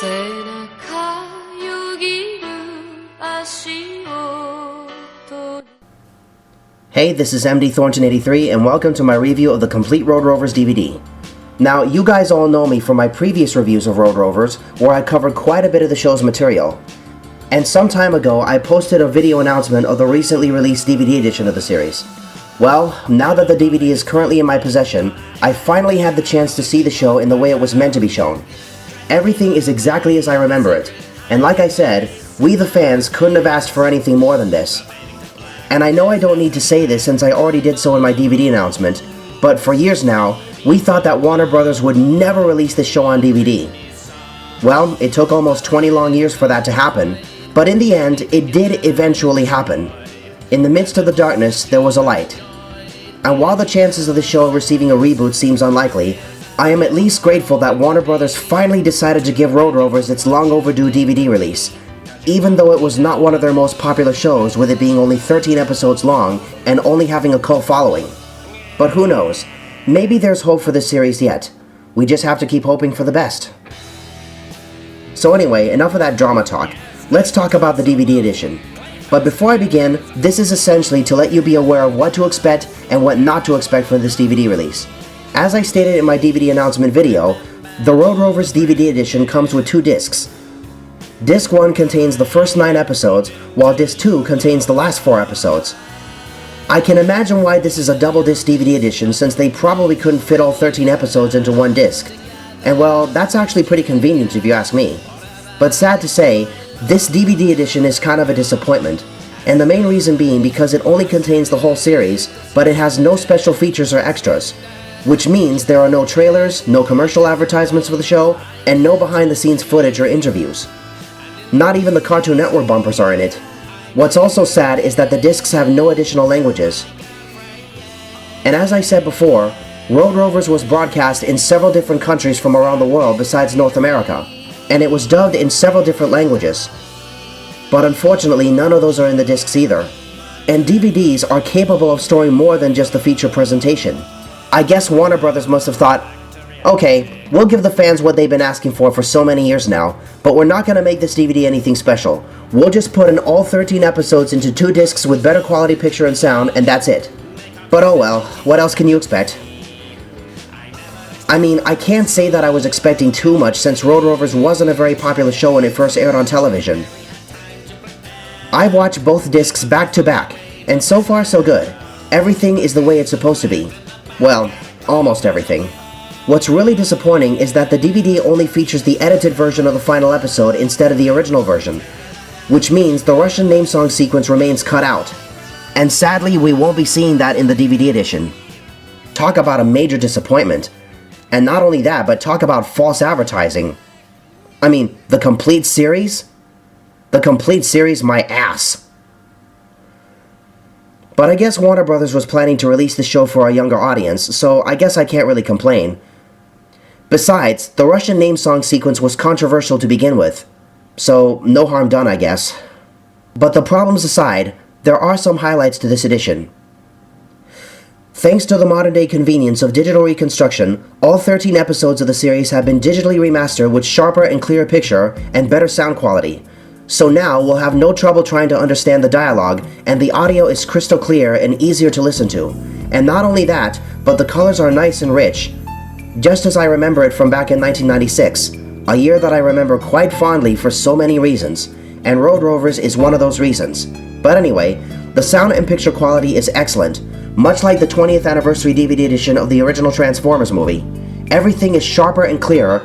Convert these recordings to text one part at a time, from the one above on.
Hey, this is MD Thornton83 and welcome to my review of the complete Road Rovers DVD. Now, you guys all know me from my previous reviews of Road Rovers, where I covered quite a bit of the show's material. And some time ago, I posted a video announcement of the recently released DVD edition of the series. Well, now that the DVD is currently in my possession, I finally had the chance to see the show in the way it was meant to be shown. Everything is exactly as I remember it, and like I said, we the fans couldn't have asked for anything more than this. And I know I don't need to say this since I already did so in my DVD announcement, but for years now, we thought that Warner Brothers would never release this show on DVD. Well, it took almost 20 long years for that to happen, but in the end, it did eventually happen. In the midst of the darkness, there was a light. And while the chances of the show receiving a reboot seems unlikely, I am at least grateful that Warner Brothers finally decided to give Road Rovers its long overdue DVD release, even though it was not one of their most popular shows, with it being only 13 episodes long and only having a cult following. But who knows, maybe there's hope for this series yet. We just have to keep hoping for the best. So anyway, enough of that drama talk. Let's talk about the DVD edition. But before I begin, this is essentially to let you be aware of what to expect and what not to expect from this DVD release. As I stated in my DVD announcement video, the Road Rovers DVD edition comes with 2 discs. Disc 1 contains the first 9 episodes, while Disc 2 contains the last 4 episodes. I can imagine why this is a double disc DVD edition, since they probably couldn't fit all 13 episodes into one disc. And well, that's actually pretty convenient if you ask me. But sad to say, this DVD edition is kind of a disappointment, and the main reason being because it only contains the whole series, but it has no special features or extras, which means there are no trailers, no commercial advertisements for the show, and no behind the scenes footage or interviews. Not even the Cartoon Network bumpers are in it. What's also sad is that the discs have no additional languages. And as I said before, Road Rovers was broadcast in several different countries from around the world besides North America, and it was dubbed in several different languages. But unfortunately, none of those are in the discs either. And DVDs are capable of storing more than just the feature presentation. I guess Warner Brothers must have thought, okay, we'll give the fans what they've been asking for so many years now, but we're not going to make this DVD anything special. We'll just put in all 13 episodes into 2 discs with better quality picture and sound, and that's it. But oh well, what else can you expect? I mean, I can't say that I was expecting too much since Road Rovers wasn't a very popular show when it first aired on television. I've watched both discs back to back, and so far so good. Everything is the way it's supposed to be. Well, almost everything. What's really disappointing is that the DVD only features the edited version of the final episode instead of the original version, which means the Russian name song sequence remains cut out. And sadly, we won't be seeing that in the DVD edition. Talk about a major disappointment. And not only that, but talk about false advertising. I mean, the complete series? The complete series, my ass. But I guess Warner Brothers was planning to release the show for a younger audience, so I guess I can't really complain. Besides, the Russian name song sequence was controversial to begin with, so no harm done, I guess. But the problems aside, there are some highlights to this edition. Thanks to the modern-day convenience of digital reconstruction, all 13 episodes of the series have been digitally remastered with sharper and clearer picture and better sound quality. So now we'll have no trouble trying to understand the dialogue, and the audio is crystal clear and easier to listen to. And not only that, but the colors are nice and rich, just as I remember it from back in 1996, a year that I remember quite fondly for so many reasons, and Road Rovers is one of those reasons. But anyway, the sound and picture quality is excellent, much like the 20th anniversary DVD edition of the original Transformers movie. Everything is sharper and clearer,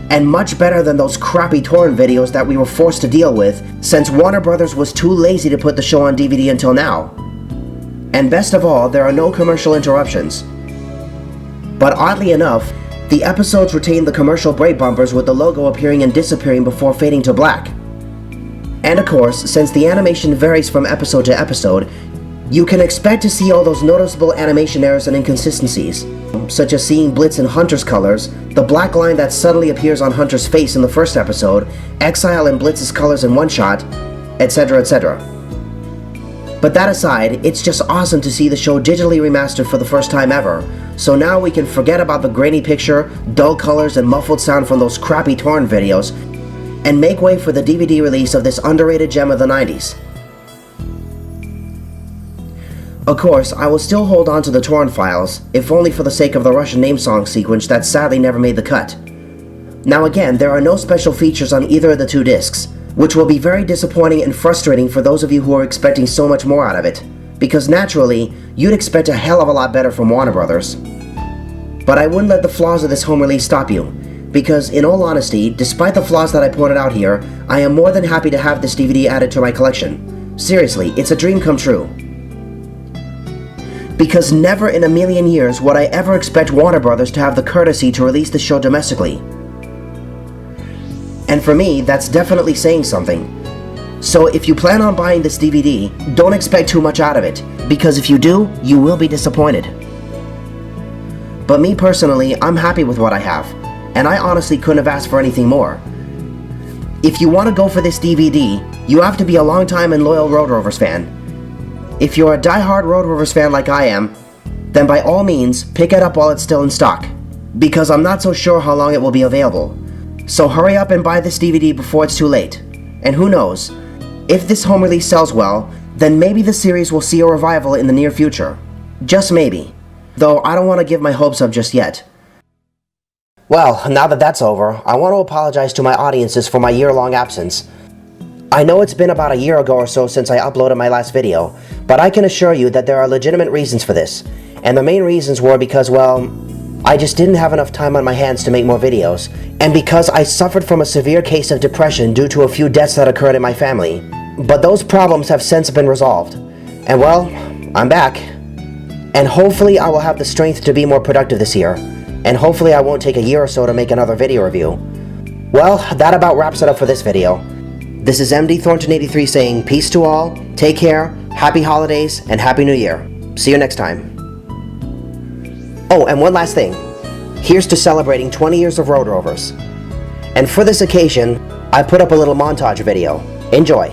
and much better than those crappy torrent videos that we were forced to deal with since Warner Brothers was too lazy to put the show on DVD until now. And best of all, there are no commercial interruptions. But oddly enough, the episodes retain the commercial break bumpers with the logo appearing and disappearing before fading to black. And of course, since the animation varies from episode to episode, you can expect to see all those noticeable animation errors and inconsistencies, such as seeing Blitz in Hunter's colors, the black line that suddenly appears on Hunter's face in the first episode, Exile in Blitz's colors in one shot, etc, etc. But that aside, it's just awesome to see the show digitally remastered for the first time ever, so now we can forget about the grainy picture, dull colors, and muffled sound from those crappy torrent videos, and make way for the DVD release of this underrated gem of the 90s. Of course, I will still hold on to the torrent files, if only for the sake of the Russian name song sequence that sadly never made the cut. Now again, there are no special features on either of the two discs, which will be very disappointing and frustrating for those of you who are expecting so much more out of it, because naturally, you'd expect a hell of a lot better from Warner Brothers. But I wouldn't let the flaws of this home release stop you, because in all honesty, despite the flaws that I pointed out here, I am more than happy to have this DVD added to my collection. Seriously, it's a dream come true. Because never in a million years would I ever expect Warner Brothers to have the courtesy to release the show domestically. And for me, that's definitely saying something. So if you plan on buying this DVD, don't expect too much out of it, because if you do, you will be disappointed. But me personally, I'm happy with what I have, and I honestly couldn't have asked for anything more. If you want to go for this DVD, you have to be a long-time and loyal Road Rovers fan. If you're a die-hard Road Rovers fan like I am, then by all means, pick it up while it's still in stock, because I'm not so sure how long it will be available. So hurry up and buy this DVD before it's too late. And who knows, if this home release sells well, then maybe the series will see a revival in the near future. Just maybe. Though I don't want to give my hopes up just yet. Well, now that that's over, I want to apologize to my audiences for my year-long absence. I know it's been about a year ago or so since I uploaded my last video, but I can assure you that there are legitimate reasons for this, and the main reasons were because, well, I just didn't have enough time on my hands to make more videos, and because I suffered from a severe case of depression due to a few deaths that occurred in my family. But those problems have since been resolved, and well, I'm back. And hopefully I will have the strength to be more productive this year, and hopefully I won't take a year or so to make another video review. Well, that about wraps it up for this video. This is MD Thornton83 saying peace to all, take care, happy holidays, and happy new year. See you next time. Oh, and one last thing. Here's to celebrating 20 years of Road Rovers. And for this occasion, I put up a little montage video. Enjoy.